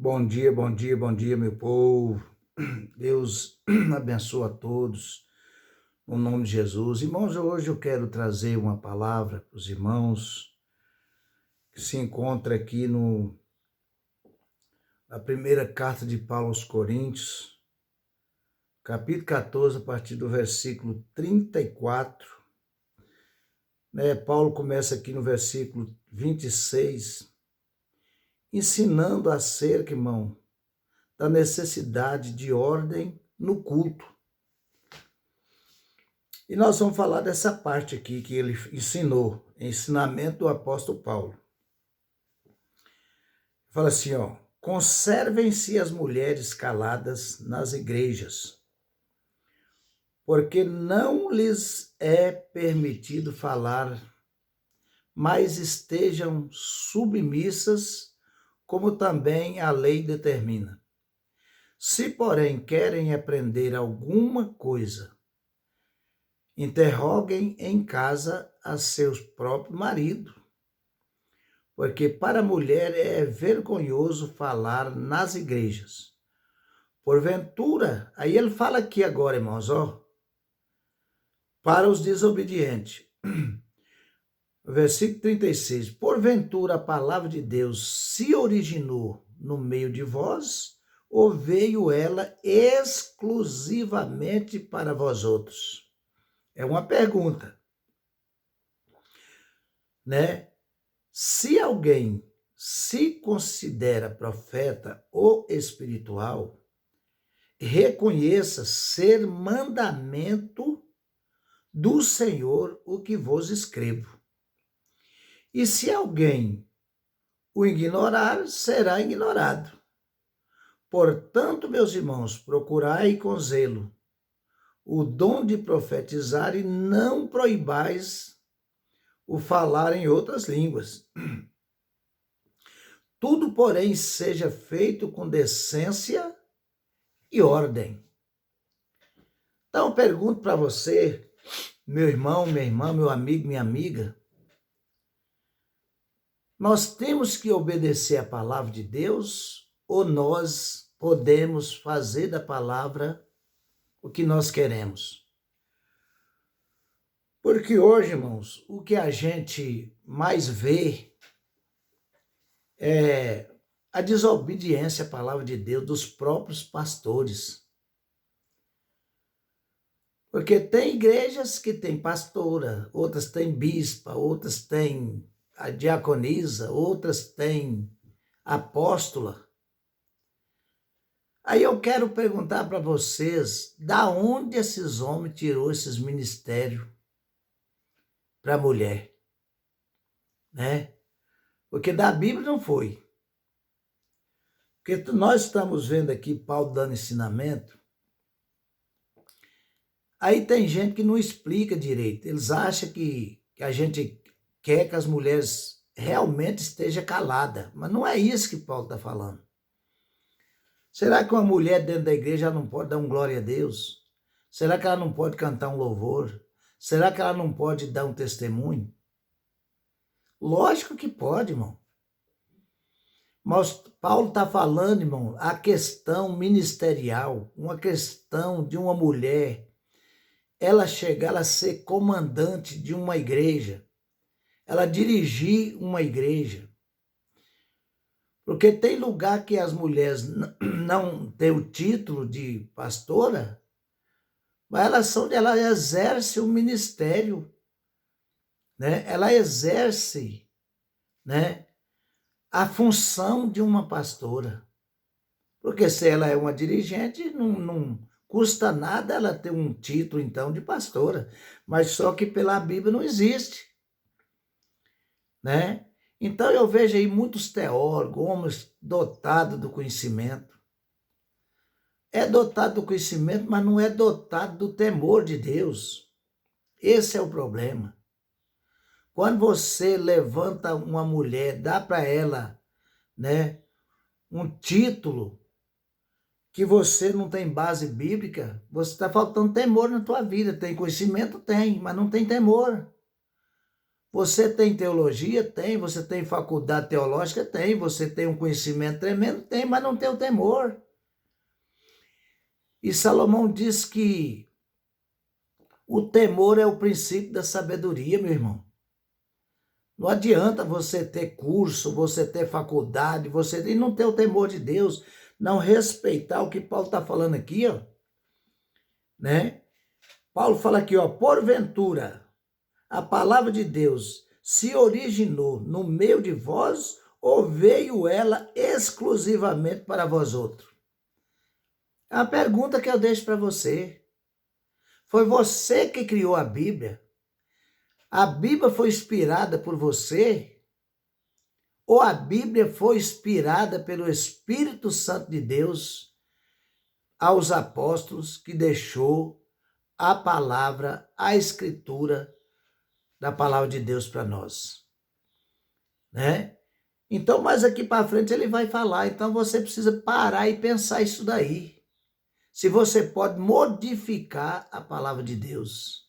Bom dia, bom dia, bom dia, meu povo. Deus abençoa a todos, no nome de Jesus. Irmãos, hoje eu quero trazer uma palavra para os irmãos que se encontra aqui na primeira carta de Paulo aos Coríntios, capítulo 14, a partir do versículo 34. Paulo começa aqui no versículo 26, ensinando acerca, irmão, da necessidade de ordem no culto. E nós vamos falar dessa parte aqui que ele ensinou, ensinamento do apóstolo Paulo. Fala assim, conservem-se as mulheres caladas nas igrejas, porque não lhes é permitido falar, mas estejam submissas, como também a lei determina. Se, porém, querem aprender alguma coisa, interroguem em casa a seus próprios maridos, porque para a mulher é vergonhoso falar nas igrejas. Porventura, aí ele fala aqui agora, irmãos, para os desobedientes. Versículo 36. Porventura a palavra de Deus se originou no meio de vós, ou veio ela exclusivamente para vós outros? É uma pergunta, né? Se alguém se considera profeta ou espiritual, reconheça ser mandamento do Senhor o que vos escrevo. E se alguém o ignorar, será ignorado. Portanto, meus irmãos, procurai com zelo o dom de profetizar e não proibais o falar em outras línguas. Tudo, porém, seja feito com decência e ordem. Então, eu pergunto para você, meu irmão, minha irmã, meu amigo, minha amiga, nós temos que obedecer a palavra de Deus ou nós podemos fazer da palavra o que nós queremos? Porque hoje, irmãos, o que a gente mais vê é a desobediência à palavra de Deus dos próprios pastores. Porque tem igrejas que têm pastora, outras têm bispa, outras têm a diaconisa, outras têm apóstola. Aí eu quero perguntar para vocês, da onde esses homens tirou esses ministérios para a mulher, né? Porque da Bíblia não foi. Porque nós estamos vendo aqui Paulo dando ensinamento, aí tem gente que não explica direito. Eles acham que a gente quer que as mulheres realmente estejam caladas, mas não é isso que Paulo está falando. Será que uma mulher dentro da igreja não pode dar um glória a Deus? Será que ela não pode cantar um louvor? Será que ela não pode dar um testemunho? Lógico que pode, irmão. Mas Paulo está falando, irmão, a questão ministerial, uma questão de uma mulher, ela chegar a ser comandante de uma igreja, ela dirigir uma igreja. Porque tem lugar que as mulheres não têm o título de pastora, mas ela exerce o ministério, né? Ela exerce, né, a função de uma pastora. Porque se ela é uma dirigente, não custa nada ela ter um título, então, de pastora. Mas só que pela Bíblia não existe, né? Então eu vejo aí muitos teólogos, homens dotados do conhecimento. É dotado do conhecimento, mas não é dotado do temor de Deus. Esse é o problema. Quando você levanta uma mulher, dá para ela, né, um título que você não tem base bíblica, você está faltando temor na tua vida. Tem conhecimento? Tem, mas não tem temor. Você tem teologia? Tem. Você tem faculdade teológica? Tem. Você tem um conhecimento tremendo? Tem, mas não tem o temor. E Salomão diz que o temor é o princípio da sabedoria, meu irmão. Não adianta você ter curso, você ter faculdade, e não ter o temor de Deus, não respeitar o que Paulo está falando aqui, ó, né? Paulo fala aqui, ó, porventura, a palavra de Deus se originou no meio de vós ou veio ela exclusivamente para vós outros? É uma pergunta que eu deixo para você. Foi você que criou a Bíblia? A Bíblia foi inspirada por você? Ou a Bíblia foi inspirada pelo Espírito Santo de Deus aos apóstolos que deixou a palavra, a escritura da palavra de Deus para nós, né? Então, mais aqui para frente ele vai falar, então você precisa parar e pensar isso daí. Se você pode modificar a palavra de Deus.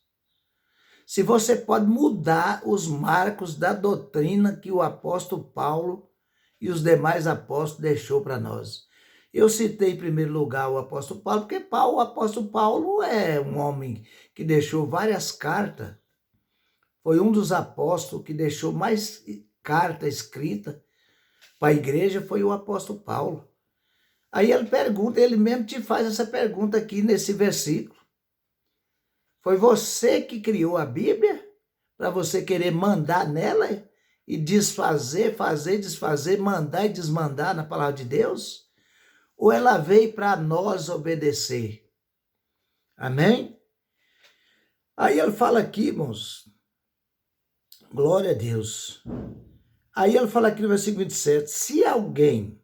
Se você pode mudar os marcos da doutrina que o apóstolo Paulo e os demais apóstolos deixou para nós. Eu citei em primeiro lugar o apóstolo Paulo, porque o apóstolo Paulo é um homem que deixou várias cartas. Foi um dos apóstolos que deixou mais carta escrita para a igreja, foi o apóstolo Paulo. Aí ele pergunta, ele mesmo te faz essa pergunta aqui nesse versículo. Foi você que criou a Bíblia para você querer mandar nela e desfazer, fazer, desfazer, mandar e desmandar na palavra de Deus? Ou ela veio para nós obedecer? Amém? Aí ele fala aqui, irmãos, glória a Deus. Aí ele fala aqui no versículo 27, se alguém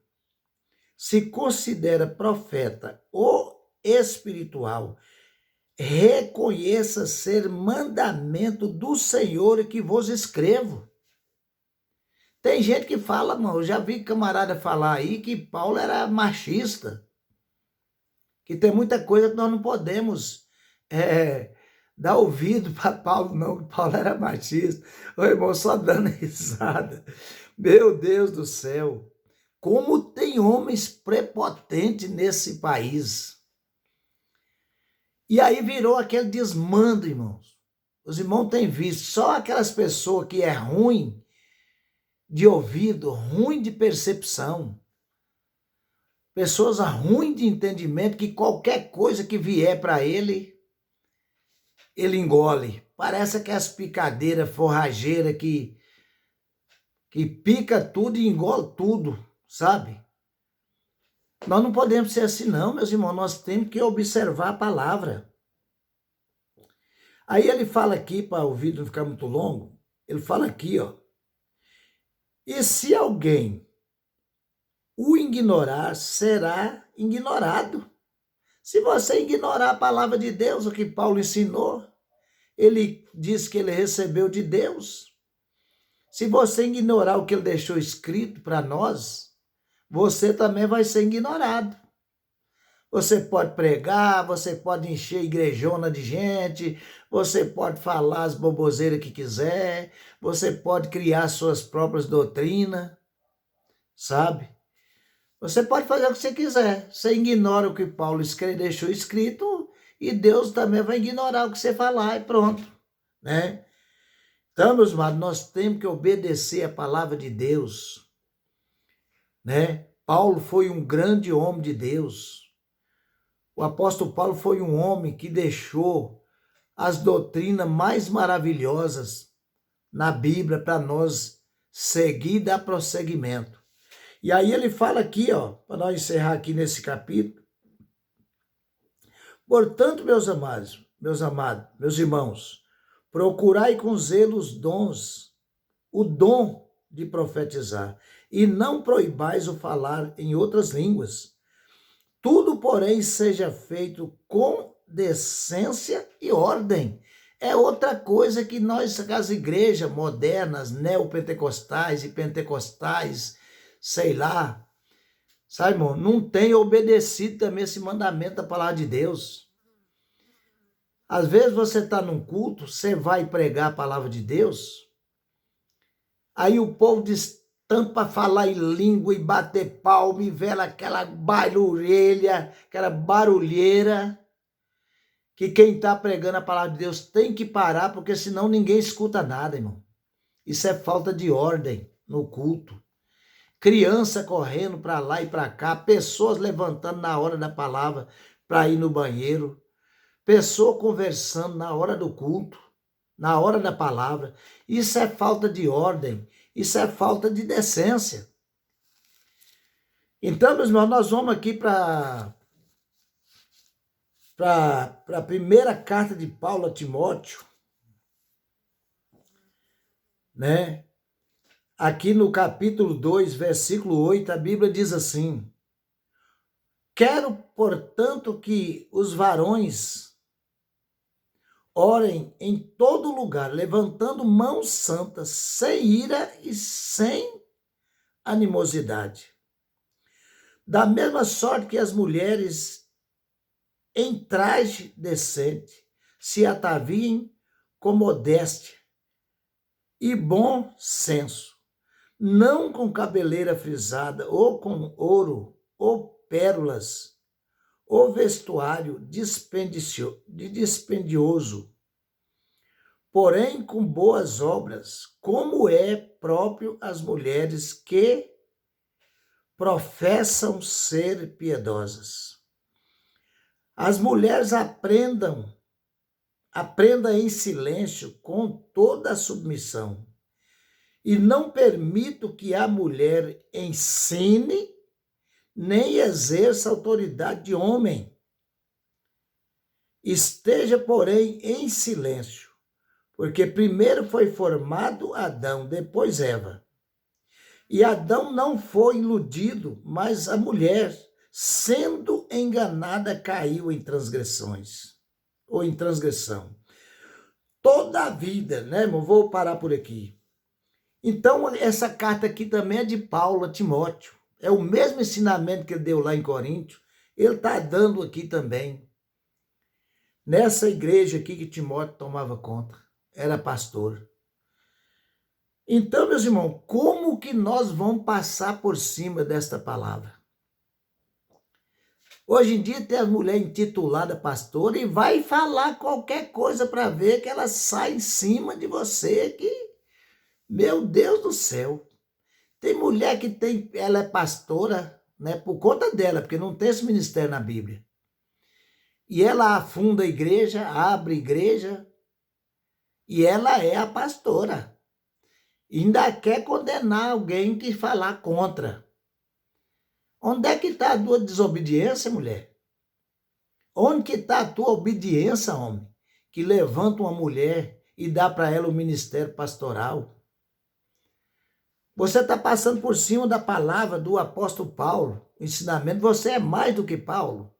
se considera profeta ou espiritual, reconheça ser mandamento do Senhor que vos escrevo. Tem gente que fala, mano, eu já vi camarada falar aí que Paulo era machista, que tem muita coisa que nós não podemos dar ouvido para Paulo, não, que Paulo era machista. Ô irmão, só dando risada. Meu Deus do céu, como tem homens prepotentes nesse país. E aí virou aquele desmando, irmãos. Os irmãos têm visto só aquelas pessoas que é ruim de ouvido, ruim de percepção. Pessoas ruins de entendimento, que qualquer coisa que vier para ele engole. Parece que as picadeiras forrageiras que pica tudo e engole tudo, sabe? Nós não podemos ser assim não, meus irmãos, nós temos que observar a palavra. Aí ele fala aqui, para o vídeo não ficar muito longo, ele fala aqui, ó. E se alguém o ignorar, será ignorado. Se você ignorar a palavra de Deus, o que Paulo ensinou, ele diz que ele recebeu de Deus. Se você ignorar o que ele deixou escrito para nós, você também vai ser ignorado. Você pode pregar, você pode encher igrejona de gente, você pode falar as boboseiras que quiser, você pode criar suas próprias doutrinas, sabe? Você pode fazer o que você quiser. Você ignora o que Paulo deixou escrito e Deus também vai ignorar o que você falar e pronto, né? Então, meus amados, nós temos que obedecer a palavra de Deus, né? Paulo foi um grande homem de Deus. O apóstolo Paulo foi um homem que deixou as doutrinas mais maravilhosas na Bíblia para nós seguir e dar prosseguimento. E aí ele fala aqui, ó, para nós encerrar aqui nesse capítulo. Portanto, meus amados, meus irmãos, procurai com zelo os dons, o dom de profetizar, e não proibais o falar em outras línguas. Tudo, porém, seja feito com decência e ordem. É outra coisa que nós, as igrejas modernas, neopentecostais e pentecostais, sei lá, sabe, irmão, não tem obedecido também esse mandamento da palavra de Deus. Às vezes você está num culto, você vai pregar a palavra de Deus, Aí o povo diz tanto para falar em língua e bater palma e ver aquela barulheira, aquela barulheira, que quem está pregando a palavra de Deus tem que parar, porque senão ninguém escuta nada, irmão. Isso é falta de ordem no culto. Criança correndo para lá e para cá, pessoas levantando na hora da palavra para ir no banheiro, pessoa conversando na hora do culto, na hora da palavra. Isso é falta de ordem, isso é falta de decência. Então, meus irmãos, nós vamos aqui para a primeira carta de Paulo a Timóteo, né? Aqui no capítulo 2, versículo 8, a Bíblia diz assim: quero, portanto, que os varões orem em todo lugar, levantando mãos santas, sem ira e sem animosidade. Da mesma sorte que as mulheres em traje decente se ataviem com modéstia e bom senso, não com cabeleira frisada, ou com ouro, ou pérolas, ou vestuário dispendioso, porém com boas obras, como é próprio às mulheres que professam ser piedosas. As mulheres aprendam em silêncio, com toda a submissão, e não permito que a mulher ensine nem exerça autoridade de homem. Esteja, porém, em silêncio, porque primeiro foi formado Adão, depois Eva. E Adão não foi iludido, mas a mulher, sendo enganada, caiu em transgressões, ou em transgressão. Toda a vida, né, irmão? Vou parar por aqui. Então, essa carta aqui também é de Paulo a Timóteo. É o mesmo ensinamento que ele deu lá em Coríntio, ele está dando aqui também. Nessa igreja aqui que Timóteo tomava conta, era pastor. Então, meus irmãos, como que nós vamos passar por cima desta palavra? Hoje em dia tem as mulheres intituladas pastora e vai falar qualquer coisa para ver que ela sai em cima de você que... Meu Deus do céu, tem mulher que ela é pastora, né, por conta dela, porque não tem esse ministério na Bíblia. E ela afunda a igreja, abre a igreja, e ela é a pastora. E ainda quer condenar alguém que falar contra. Onde é que está a tua desobediência, mulher? Onde que está a tua obediência, homem? Que levanta uma mulher e dá para ela o ministério pastoral. Você está passando por cima da palavra do apóstolo Paulo, o ensinamento. Você é mais do que Paulo,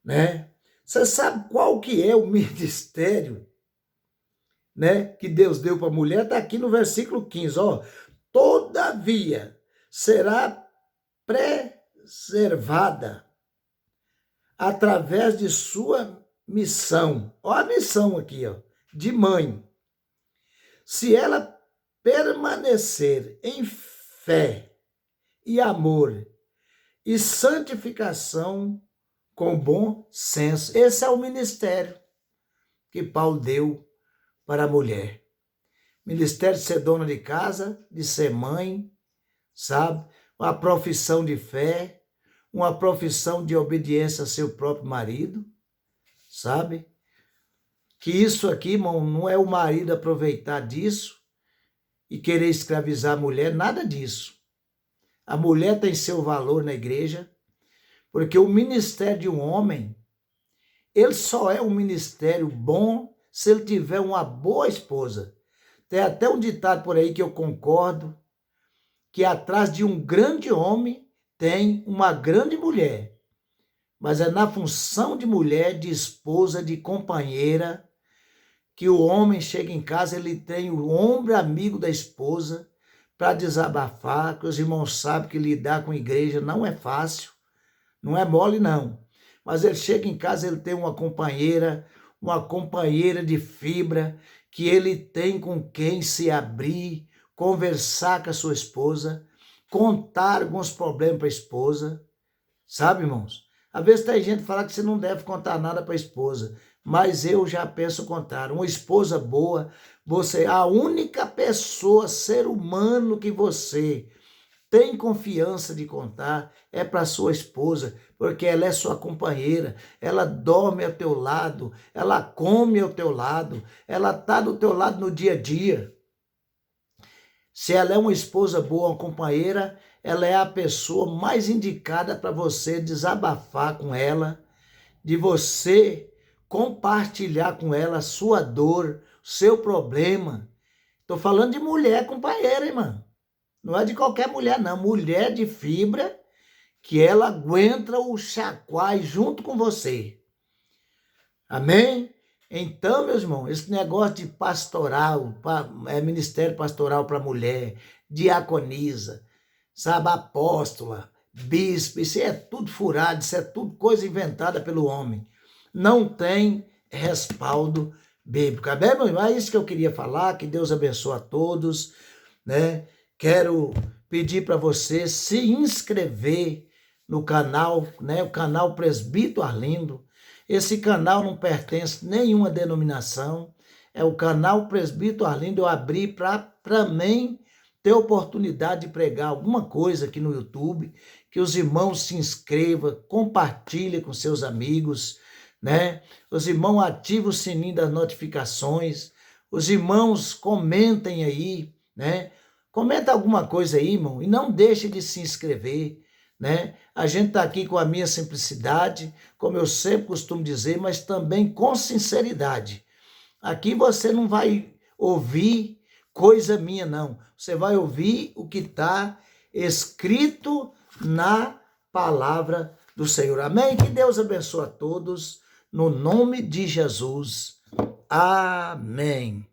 né? Você sabe qual que é o ministério, né, que Deus deu para a mulher? Está aqui no versículo 15, ó. Todavia será preservada através de sua missão. Ó a missão aqui, ó, de mãe. Se ela permanecer em fé e amor e santificação com bom senso. Esse é o ministério que Paulo deu para a mulher. Ministério de ser dona de casa, de ser mãe, sabe? Uma profissão de fé, uma profissão de obediência ao seu próprio marido, sabe? Que isso aqui, irmão, não é o marido aproveitar disso e querer escravizar a mulher, nada disso. A mulher tem seu valor na igreja, porque o ministério de um homem, ele só é um ministério bom se ele tiver uma boa esposa. Tem até um ditado por aí que eu concordo, que atrás de um grande homem tem uma grande mulher. Mas é na função de mulher, de esposa, de companheira, que o homem chega em casa, ele tem o ombro amigo da esposa para desabafar, que os irmãos sabem que lidar com a igreja não é fácil, não é mole não. Mas ele chega em casa, ele tem uma companheira de fibra, que ele tem com quem se abrir, conversar com a sua esposa, contar alguns problemas para a esposa, sabe, irmãos? Às vezes tem gente que fala que você não deve contar nada para a esposa, mas eu já penso o contrário. Uma esposa boa, você, a única pessoa, ser humano que você tem confiança de contar é para sua esposa, porque ela é sua companheira, ela dorme ao teu lado, ela come ao teu lado, ela está do teu lado no dia a dia. Se ela é uma esposa boa, uma companheira, ela é a pessoa mais indicada para você desabafar com ela, de você compartilhar com ela a sua dor, seu problema. Estou falando de mulher companheira, irmã. Não é de qualquer mulher, não. Mulher de fibra, que ela aguenta o chacoalho junto com você. Amém? Então, meus irmãos, esse negócio de pastoral, ministério pastoral para mulher, diaconisa, sabe, apóstola, bispo, isso é tudo furado, isso é tudo coisa inventada pelo homem. Não tem respaldo bíblico. Amém, meu irmão? É isso que eu queria falar, que Deus abençoe a todos, né? Quero pedir para você se inscrever no canal, né? O canal Presbítero Arlindo. Esse canal não pertence a nenhuma denominação. É o canal Presbítero Arlindo. Eu abri para também ter oportunidade de pregar alguma coisa aqui no YouTube. Que os irmãos se inscrevam, compartilhem com seus amigos, né? Os irmãos ativem o sininho das notificações. Os irmãos comentem aí, né? Comenta alguma coisa aí, irmão, e não deixe de se inscrever, né? A gente está aqui com a minha simplicidade, como eu sempre costumo dizer, mas também com sinceridade. Aqui você não vai ouvir coisa minha, não. Você vai ouvir o que está escrito na palavra do Senhor. Amém? Que Deus abençoe a todos, no nome de Jesus. Amém.